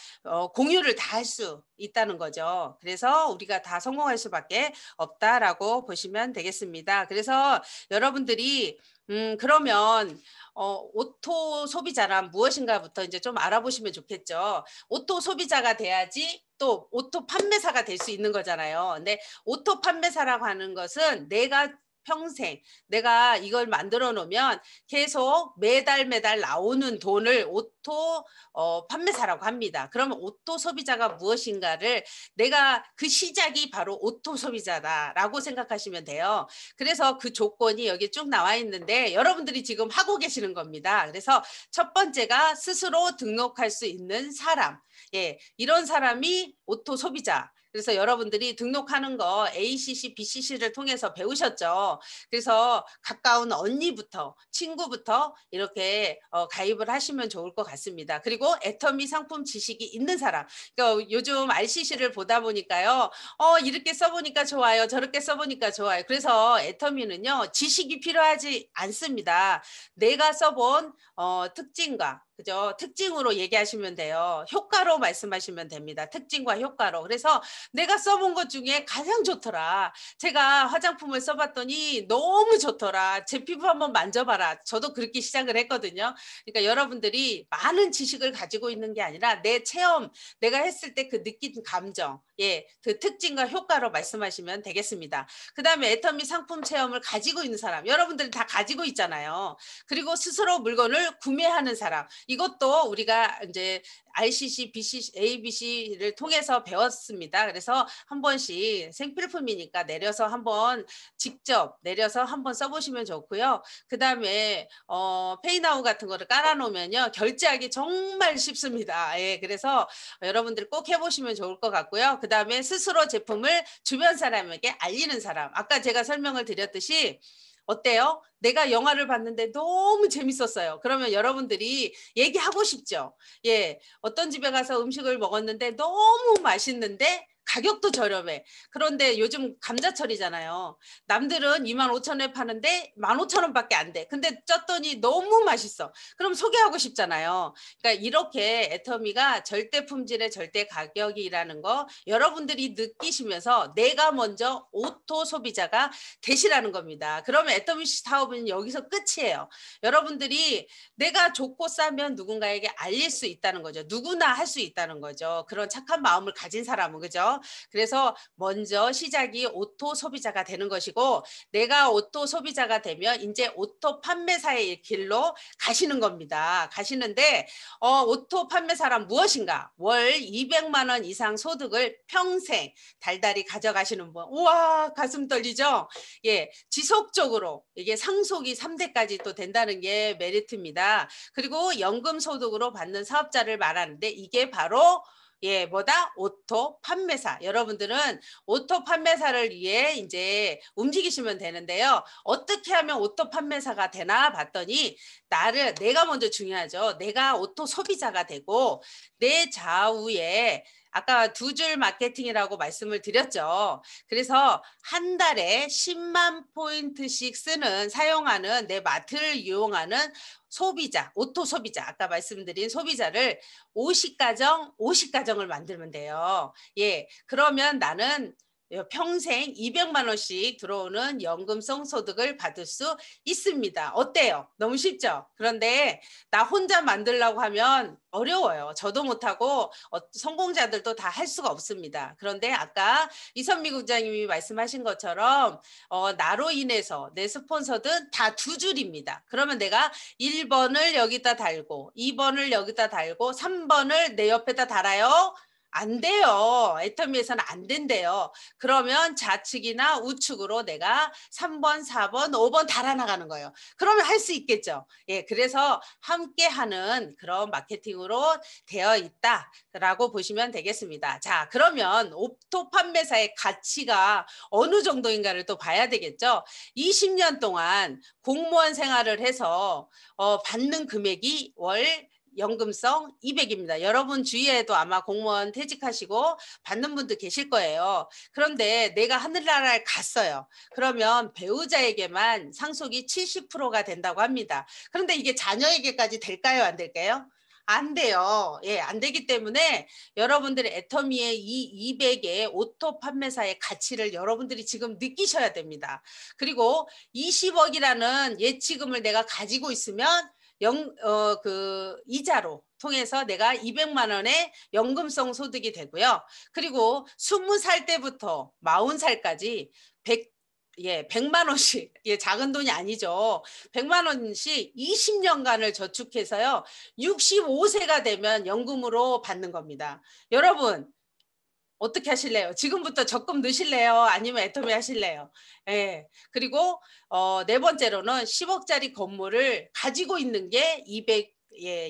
공유를 다 할 수 있다는 거죠. 그래서 우리가 다 성공할 수밖에 없다라고 보시면 되겠습니다. 그래서 여러분들이 그러면 오토 소비자란 무엇인가부터 이제 좀 알아보시면 좋겠죠. 오토 소비자가 돼야지 또 오토 판매사가 될 수 있는 거잖아요. 근데 오토 판매사라고 하는 것은 내가 평생 내가 이걸 만들어 놓으면 계속 매달 나오는 돈을 오토 판매사라고 합니다. 그러면 오토 소비자가 무엇인가를 내가 그 시작이 바로 오토 소비자다라고 생각하시면 돼요. 그래서 그 조건이 여기 쭉 나와 있는데 여러분들이 지금 하고 계시는 겁니다. 그래서 첫 번째가 스스로 등록할 수 있는 사람. 이런 사람이 오토 소비자. 그래서 여러분들이 등록하는 거 ACC, BCC를 통해서 배우셨죠. 그래서 가까운 언니부터 친구부터 이렇게 가입을 하시면 좋을 것 같습니다. 그리고 애터미 상품 지식이 있는 사람. 그러니까 요즘 RCC를 보다 보니까요. 이렇게 써보니까 좋아요. 저렇게 써보니까 좋아요. 그래서 애터미는요. 지식이 필요하지 않습니다. 내가 써본 특징과 그죠? 특징으로 얘기하시면 돼요. 효과로 말씀하시면 됩니다. 특징과 효과로. 그래서 내가 써본 것 중에 가장 좋더라. 제가 화장품을 써봤더니 너무 좋더라. 제 피부 한번 만져봐라. 저도 그렇게 시작을 했거든요. 그러니까 여러분들이 많은 지식을 가지고 있는 게 아니라 내 체험, 내가 했을 때 그 느낀 감정, 그 특징과 효과로 말씀하시면 되겠습니다. 그 다음에 애터미 상품 체험을 가지고 있는 사람. 여러분들이 다 가지고 있잖아요. 그리고 스스로 물건을 구매하는 사람. 이것도 우리가 이제 RCC, BCC, ABC를 통해서 배웠습니다. 그래서 한 번씩 생필품이니까 내려서 한번 직접 내려서 한번 써보시면 좋고요. 그 다음에 페이나우 같은 거를 깔아놓으면요. 결제하기 정말 쉽습니다. 그래서 여러분들 꼭 해보시면 좋을 것 같고요. 그 다음에 스스로 제품을 주변 사람에게 알리는 사람. 아까 제가 설명을 드렸듯이 어때요? 내가 영화를 봤는데 너무 재밌었어요. 그러면 여러분들이 얘기하고 싶죠? 어떤 집에 가서 음식을 먹었는데 너무 맛있는데 가격도 저렴해. 그런데 요즘 감자철이잖아요. 남들은 25,000원에 파는데 15,000원밖에 안 돼. 근데 쪘더니 너무 맛있어. 그럼 소개하고 싶잖아요. 그러니까 이렇게 애터미가 절대 품질의 절대 가격이라는 거 여러분들이 느끼시면서 내가 먼저 오토 소비자가 되시라는 겁니다. 그러면 애터미 사업은 여기서 끝이에요. 여러분들이 내가 좋고 싸면 누군가에게 알릴 수 있다는 거죠. 누구나 할 수 있다는 거죠. 그런 착한 마음을 가진 사람은, 그죠? 그래서 먼저 시작이 오토 소비자가 되는 것이고 내가 오토 소비자가 되면 이제 오토 판매사의 길로 가시는 겁니다. 가시는데 오토 판매사란 무엇인가? 월 200만 원 이상 소득을 평생 달달이 가져가시는 분. 우와, 가슴 떨리죠? 지속적으로 이게 상속이 3대까지 또 된다는 게 메리트입니다. 그리고 연금 소득으로 받는 사업자를 말하는데 이게 바로 예, 뭐다? 오토 판매사. 여러분들은 오토 판매사를 위해 이제 움직이시면 되는데요. 어떻게 하면 오토 판매사가 되나 봤더니 내가 먼저 중요하죠. 내가 오토 소비자가 되고 내 좌우에 아까 2줄 마케팅이라고 말씀을 드렸죠. 그래서 한 달에 10만 포인트씩 사용하는 내 마트를 이용하는 소비자, 오토 소비자, 아까 말씀드린 소비자를 50가정을 만들면 돼요. 예, 그러면 나는 평생 200만 원씩 들어오는 연금성 소득을 받을 수 있습니다. 어때요? 너무 쉽죠? 그런데 나 혼자 만들려고 하면 어려워요. 저도 못하고 성공자들도 다 할 수가 없습니다. 그런데 아까 이선미 국장님이 말씀하신 것처럼 나로 인해서 내 스폰서든 다 2줄입니다. 그러면 내가 1번을 여기다 달고 2번을 여기다 달고 3번을 내 옆에다 달아요. 안 돼요. 애터미에서는 안 된대요. 그러면 좌측이나 우측으로 내가 3번, 4번, 5번 달아나가는 거예요. 그러면 할 수 있겠죠. 예, 그래서 함께하는 그런 마케팅으로 되어 있다라고 보시면 되겠습니다. 자, 그러면 오토 판매사의 가치가 어느 정도인가를 또 봐야 되겠죠. 20년 동안 공무원 생활을 해서 받는 금액이 월 연금성 200입니다. 여러분 주위에도 아마 공무원 퇴직하시고 받는 분도 계실 거예요. 그런데 내가 하늘나라에 갔어요. 그러면 배우자에게만 상속이 70%가 된다고 합니다. 그런데 이게 자녀에게까지 될까요? 안 될까요? 안 돼요. 예, 안 되기 때문에 여러분들의 애터미의 이 200의 오토 판매사의 가치를 여러분들이 지금 느끼셔야 됩니다. 그리고 20억이라는 예치금을 내가 가지고 있으면 이자로 통해서 내가 200만 원의 연금성 소득이 되고요. 그리고 20살 때부터 40살까지 100만 원씩, 작은 돈이 아니죠. 100만 원씩 20년간을 저축해서요. 65세가 되면 연금으로 받는 겁니다. 여러분, 어떻게 하실래요? 지금부터 적금 넣으실래요? 아니면 애터미 하실래요? 예. 그리고 네 번째로는 10억짜리 건물을 가지고 있는 게 200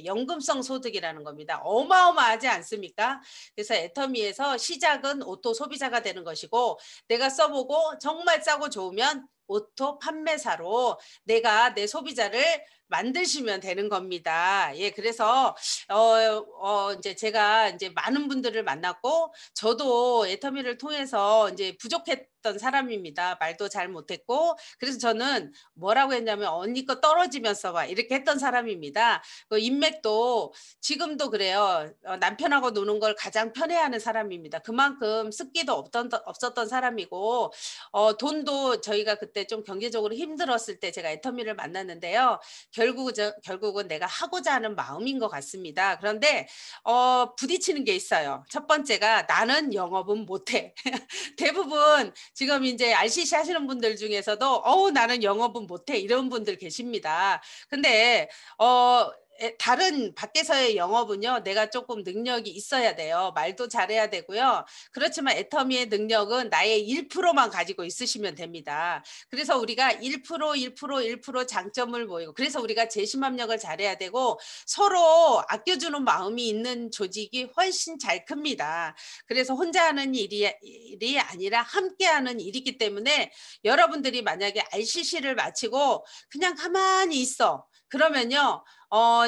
연금성 소득이라는 겁니다. 어마어마하지 않습니까? 그래서 애터미에서 시작은 오토 소비자가 되는 것이고 내가 써보고 정말 싸고 좋으면 오토 판매사로 내가 내 소비자를 만드시면 되는 겁니다. 예, 그래서 이제 제가 이제 많은 분들을 만났고 저도 애터미를 통해서 이제 부족했던 사람입니다. 말도 잘 못했고 그래서 저는 뭐라고 했냐면 언니 거 떨어지면 써봐 이렇게 했던 사람입니다. 그 인맥도 지금도 그래요. 남편하고 노는 걸 가장 편해하는 사람입니다. 그만큼 습기도 없었던 사람이고 돈도 저희가 그때 좀 경제적으로 힘들었을 때 제가 애터미를 만났는데요. 결국은 내가 하고자 하는 마음인 것 같습니다. 그런데 부딪히는 게 있어요. 첫 번째가 나는 영업은 못해. 대부분 지금 이제 RCC 하시는 분들 중에서도 나는 영업은 못해 이런 분들 계십니다. 근데 다른 밖에서의 영업은요, 내가 조금 능력이 있어야 돼요. 말도 잘해야 되고요. 그렇지만 애터미의 능력은 나의 1%만 가지고 있으시면 됩니다. 그래서 우리가 1% 장점을 보이고, 그래서 우리가 재심합력을 잘해야 되고, 서로 아껴주는 마음이 있는 조직이 훨씬 잘 큽니다. 그래서 혼자 하는 일이 아니라 함께 하는 일이기 때문에 여러분들이 만약에 RCC를 마치고 그냥 가만히 있어. 그러면요,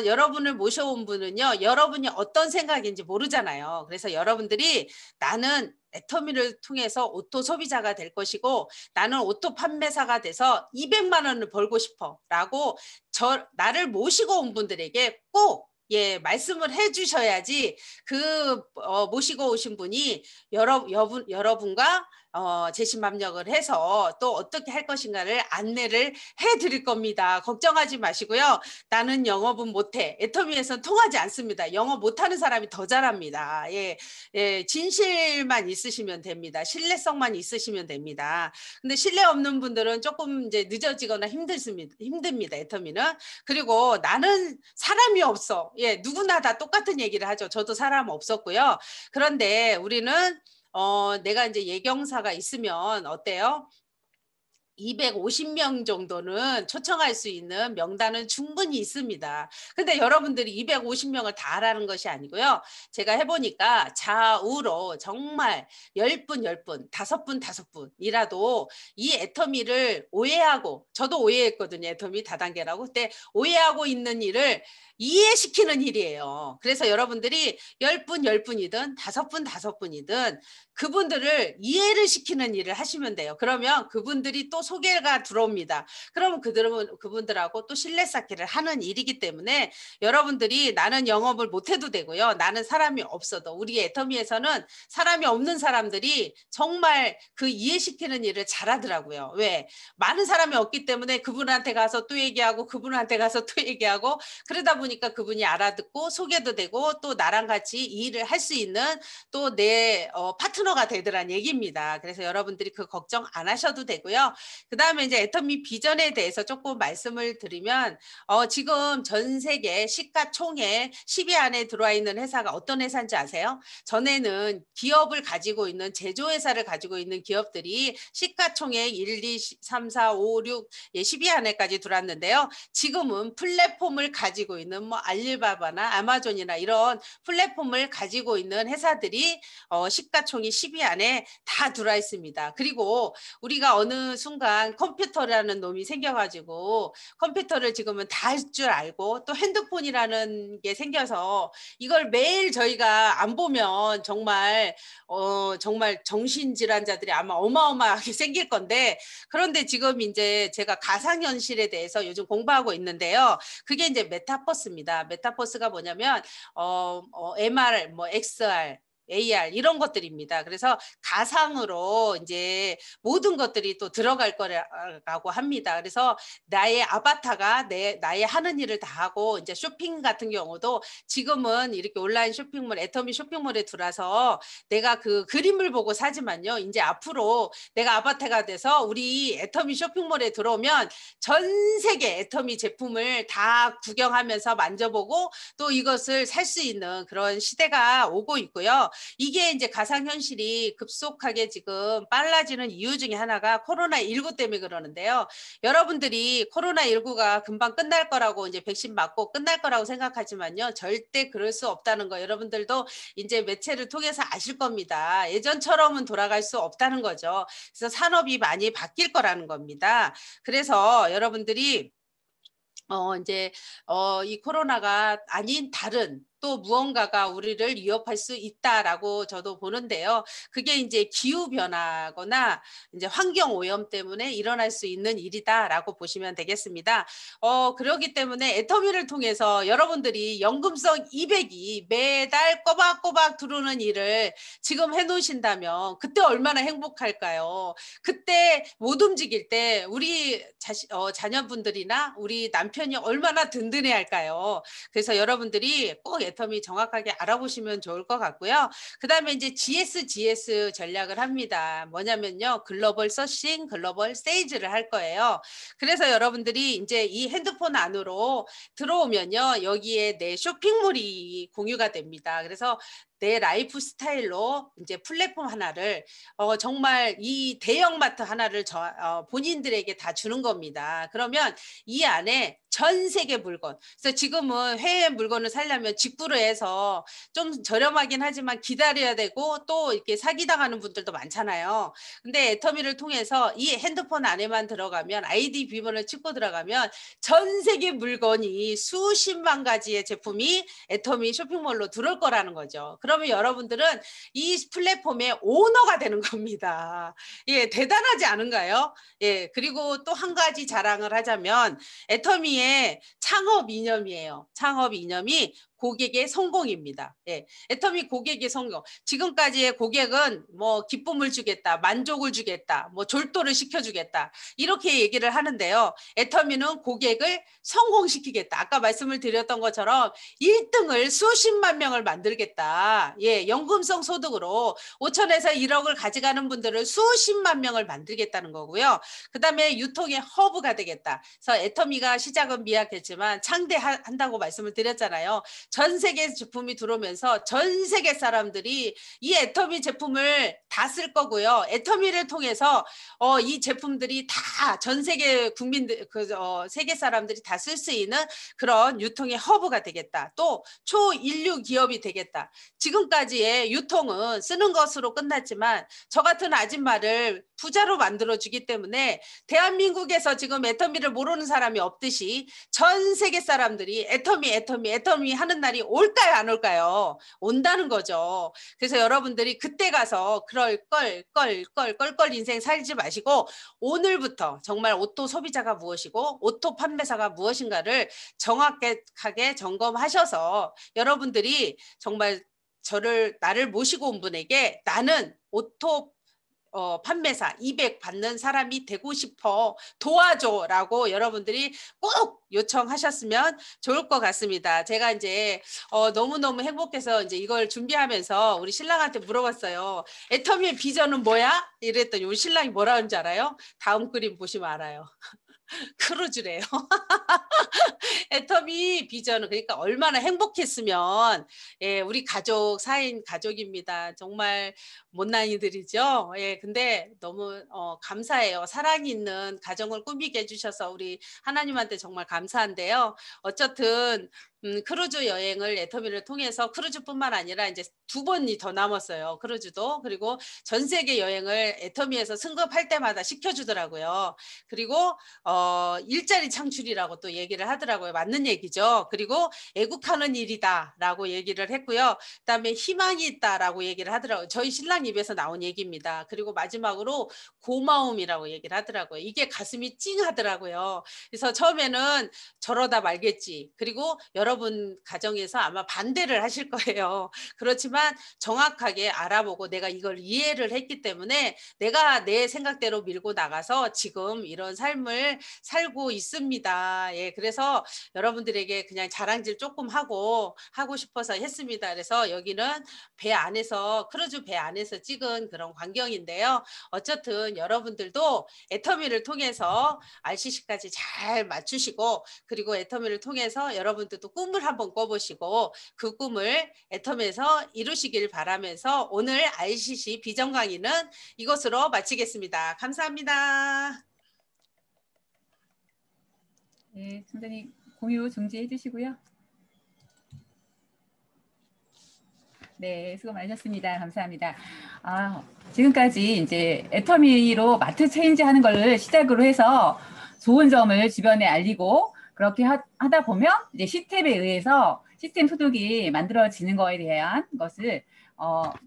여러분을 모셔온 분은요, 여러분이 어떤 생각인지 모르잖아요. 그래서 여러분들이 나는 애터미를 통해서 오토 소비자가 될 것이고 나는 오토 판매사가 돼서 200만 원을 벌고 싶어 라고 나를 모시고 온 분들에게 꼭 말씀을 해주셔야지 모시고 오신 분이 여러분과 재심합력을 해서 또 어떻게 할 것인가를 안내를 해드릴 겁니다. 걱정하지 마시고요. 나는 영업은 못해. 애터미에서는 통하지 않습니다. 영업 못하는 사람이 더 잘합니다. 진실만 있으시면 됩니다. 신뢰성만 있으시면 됩니다. 근데 신뢰 없는 분들은 조금 이제 늦어지거나 힘듭니다. 애터미는. 그리고 나는 사람이 없어. 누구나 다 똑같은 얘기를 하죠. 저도 사람 없었고요. 그런데 우리는 내가 이제 예경사가 있으면 어때요? 250명 정도는 초청할 수 있는 명단은 충분히 있습니다. 근데 여러분들이 250명을 다 하라는 것이 아니고요. 제가 해보니까 좌우로 정말 10분, 10분, 5분, 5분이라도 이 애터미를 오해하고, 저도 오해했거든요. 애터미 다단계라고. 그때 오해하고 있는 일을 이해시키는 일이에요. 그래서 여러분들이 10분, 10분이든 5분, 5분이든 그분들을 이해를 시키는 일을 하시면 돼요. 그러면 그분들이 또 소개가 들어옵니다. 그러면 그분들하고 또 신뢰 쌓기를 하는 일이기 때문에 여러분들이 나는 영업을 못해도 되고요. 나는 사람이 없어도, 우리 애터미에서는 사람이 없는 사람들이 정말 그 이해시키는 일을 잘하더라고요. 왜? 많은 사람이 없기 때문에 그분한테 가서 또 얘기하고 그분한테 가서 또 얘기하고 그러다 보니까 그분이 알아듣고 소개도 되고 또 나랑 같이 이 일을 할 수 있는 또 내 파트너가 되더란 얘기입니다. 그래서 여러분들이 그 걱정 안 하셔도 되고요. 그 다음에 이제 애터미 비전에 대해서 조금 말씀을 드리면 지금 전 세계 시가총액 10위 안에 들어와 있는 회사가 어떤 회사인지 아세요? 전에는 기업을 가지고 있는 제조회사를 가지고 있는 기업들이 시가총액 1, 2, 3, 4, 5, 6, 10위 안에까지 들어왔는데요. 지금은 플랫폼을 가지고 있는 뭐 알리바바나 아마존이나 이런 플랫폼을 가지고 있는 회사들이 시가총액 10위 안에 다 들어와 있습니다. 그리고 우리가 어느 순간 컴퓨터라는 놈이 생겨가지고 컴퓨터를 지금은 다 할 줄 알고 또 핸드폰이라는 게 생겨서 이걸 매일 저희가 안 보면 정말 정신질환자들이 아마 어마어마하게 생길 건데, 그런데 지금 이제 제가 가상현실에 대해서 요즘 공부하고 있는데요. 그게 이제 메타버스입니다. 메타버스가 뭐냐면 MR, 뭐 XR, AR 이런 것들입니다. 그래서 가상으로 이제 모든 것들이 또 들어갈 거라고 합니다. 그래서 나의 아바타가 나의 하는 일을 다 하고, 이제 쇼핑 같은 경우도 지금은 이렇게 온라인 쇼핑몰, 애터미 쇼핑몰에 들어와서 내가 그 그림을 보고 사지만요. 이제 앞으로 내가 아바타가 돼서 우리 애터미 쇼핑몰에 들어오면 전 세계 애터미 제품을 다 구경하면서 만져보고 또 이것을 살 수 있는 그런 시대가 오고 있고요. 이게 이제 가상현실이 급속하게 지금 빨라지는 이유 중에 하나가 코로나19 때문에 그러는데요. 여러분들이 코로나19가 금방 끝날 거라고, 이제 백신 맞고 끝날 거라고 생각하지만요. 절대 그럴 수 없다는 거 여러분들도 이제 매체를 통해서 아실 겁니다. 예전처럼은 돌아갈 수 없다는 거죠. 그래서 산업이 많이 바뀔 거라는 겁니다. 그래서 여러분들이 이제 이 코로나가 아닌 다른 또 무언가가 우리를 위협할 수 있다라고 저도 보는데요. 그게 이제 기후 변화거나 이제 환경 오염 때문에 일어날 수 있는 일이다라고 보시면 되겠습니다. 그렇기 때문에 애터미를 통해서 여러분들이 연금성 200이 매달 꼬박꼬박 들어오는 일을 지금 해놓으신다면 그때 얼마나 행복할까요? 그때 못 움직일 때 우리 자녀분들이나 우리 남편이 얼마나 든든해할까요? 그래서 여러분들이 꼭 애터미 정확하게 알아보시면 좋을 것 같고요. 그 다음에 이제 GS 전략을 합니다. 뭐냐면요. 글로벌 서싱, 글로벌 세일즈를 할 거예요. 그래서 여러분들이 이제 이 핸드폰 안으로 들어오면요. 여기에 내 쇼핑몰이 공유가 됩니다. 그래서 내 라이프 스타일로 이제 플랫폼 하나를 정말 이 대형마트 하나를 본인들에게 다 주는 겁니다. 그러면 이 안에 전 세계 물건, 그래서 지금은 해외 물건을 사려면 직구로 해서 좀 저렴하긴 하지만 기다려야 되고 또 이렇게 사기당하는 분들도 많잖아요. 근데 애터미를 통해서 이 핸드폰 안에만 들어가면 아이디 비번을 찍고 들어가면 전 세계 물건이 수십만 가지의 제품이 애터미 쇼핑몰로 들어올 거라는 거죠. 그러면 여러분들은 이 플랫폼의 오너가 되는 겁니다. 예, 대단하지 않은가요? 예, 그리고 또 한 가지 자랑을 하자면 애터미의 창업 이념이에요. 창업 이념이 고객의 성공입니다. 예, 애터미 고객의 성공. 지금까지의 고객은 뭐 기쁨을 주겠다, 만족을 주겠다, 뭐 졸도를 시켜주겠다 이렇게 얘기를 하는데요. 애터미는 고객을 성공시키겠다. 아까 말씀을 드렸던 것처럼 1등을 수십만 명을 만들겠다. 예, 연금성 소득으로 5천에서 1억을 가져가는 분들을 수십만 명을 만들겠다는 거고요. 그 다음에 유통의 허브가 되겠다. 그래서 애터미가 시작은 미약했지만 창대한다고 말씀을 드렸잖아요. 전 세계 제품이 들어오면서 전 세계 사람들이 이 애터미 제품을 다 쓸 거고요. 애터미를 통해서 이 제품들이 다 전 세계 국민들, 세계 사람들이 다 쓸 수 있는 그런 유통의 허브가 되겠다. 또 초인류 기업이 되겠다. 지금까지의 유통은 쓰는 것으로 끝났지만 저 같은 아줌마를 부자로 만들어주기 때문에 대한민국에서 지금 애터미를 모르는 사람이 없듯이 전 세계 사람들이 애터미 하는 날이 올까요, 안 올까요? 온다는 거죠. 그래서 여러분들이 그때 가서 그럴 껄 인생 살지 마시고 오늘부터 정말 오토 소비자가 무엇이고 오토 판매사가 무엇인가를 정확하게 점검하셔서 여러분들이 정말 나를 모시고 온 분에게 나는 오토 판매사 200 받는 사람이 되고 싶어 도와줘 라고 여러분들이 꼭 요청하셨으면 좋을 것 같습니다. 제가 이제 너무너무 행복해서 이제 이걸 준비하면서 우리 신랑한테 물어봤어요. 애터미의 비전은 뭐야? 이랬더니 우리 신랑이 뭐라 하는지 알아요? 다음 그림 보시면 알아요. 크루즈래요. 애터미 비전은 그러니까 얼마나 행복했으면 우리 가족 4인 가족입니다. 정말 못난이들이죠. 근데 너무 감사해요. 사랑이 있는 가정을 꾸미게 해주셔서 우리 하나님한테 정말 감사한데요. 어쨌든 크루즈 여행을 애터미를 통해서 크루즈뿐만 아니라 이제 2번이 더 남았어요. 크루즈도. 그리고 전 세계 여행을 애터미에서 승급할 때마다 시켜주더라고요. 그리고 일자리 창출이라고 또 얘기를 하더라고요. 맞는 얘기죠. 그리고 애국하는 일이다라고 얘기를 했고요. 그다음에 희망이 있다라고 얘기를 하더라고요. 저희 신랑 입에서 나온 얘기입니다. 그리고 마지막으로 고마움이라고 얘기를 하더라고요. 이게 가슴이 찡하더라고요. 그래서 처음에는 저러다 말겠지. 그리고 여러분 가정에서 아마 반대를 하실 거예요. 그렇지만 정확하게 알아보고 내가 이걸 이해를 했기 때문에 내가 내 생각대로 밀고 나가서 지금 이런 삶을 살고 있습니다. 그래서 여러분들에게 그냥 자랑질 조금 하고 싶어서 했습니다. 그래서 여기는 배 안에서 크루즈 배 안에서 찍은 그런 광경인데요. 어쨌든 여러분들도 애터미를 통해서 RCC까지 잘 맞추시고 그리고 애터미를 통해서 여러분들도 꿈을 한번 꿔보시고 그 꿈을 애터미에서 이루시길 바라면서 오늘 RCC 비전 강의는 이것으로 마치겠습니다. 감사합니다.
네, 선생님 공유 중지해 주시고요. 네, 수고 많으셨습니다. 감사합니다. 지금까지 이제 애터미로 마트 체인지 하는 걸 시작으로 해서 좋은 점을 주변에 알리고 그렇게 하다 보면 이제 시스템에 의해서 시스템 소득이 만들어지는 거에 대한 것을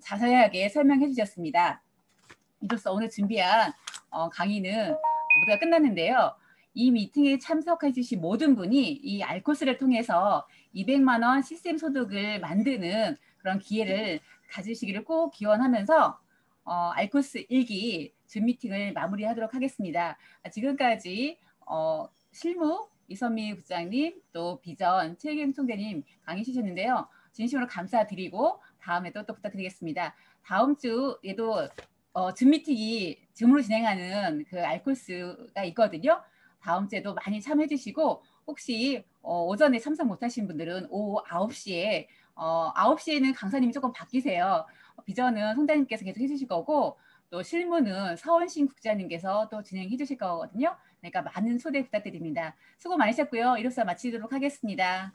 자세하게 설명해 주셨습니다. 이로써 오늘 준비한 강의는 모두가 끝났는데요. 이 미팅에 참석해 주신 모든 분이 이 알코스를 통해서 200만 원 시스템 소득을 만드는 그런 기회를 가지시기를 꼭 기원하면서 알코스 1기 줌 미팅을 마무리하도록 하겠습니다. 지금까지 실무 이선미 국장님 또 비전 최경 총재님 강의 주셨는데요. 진심으로 감사드리고 다음에도 또 부탁드리겠습니다. 다음 주에도 줌 미팅이 줌으로 진행하는 그 알코스가 있거든요. 다음 주에도 많이 참여해 주시고 혹시 오전에 참석 못하신 분들은 오후 9시에 9시에는 강사님이 조금 바뀌세요. 비전은 송장님께서 계속 해주실 거고 또 실무는 서원신 국장님께서 또 진행해 주실 거거든요. 그러니까 많은 초대 부탁드립니다. 수고 많으셨고요. 이로써 마치도록 하겠습니다.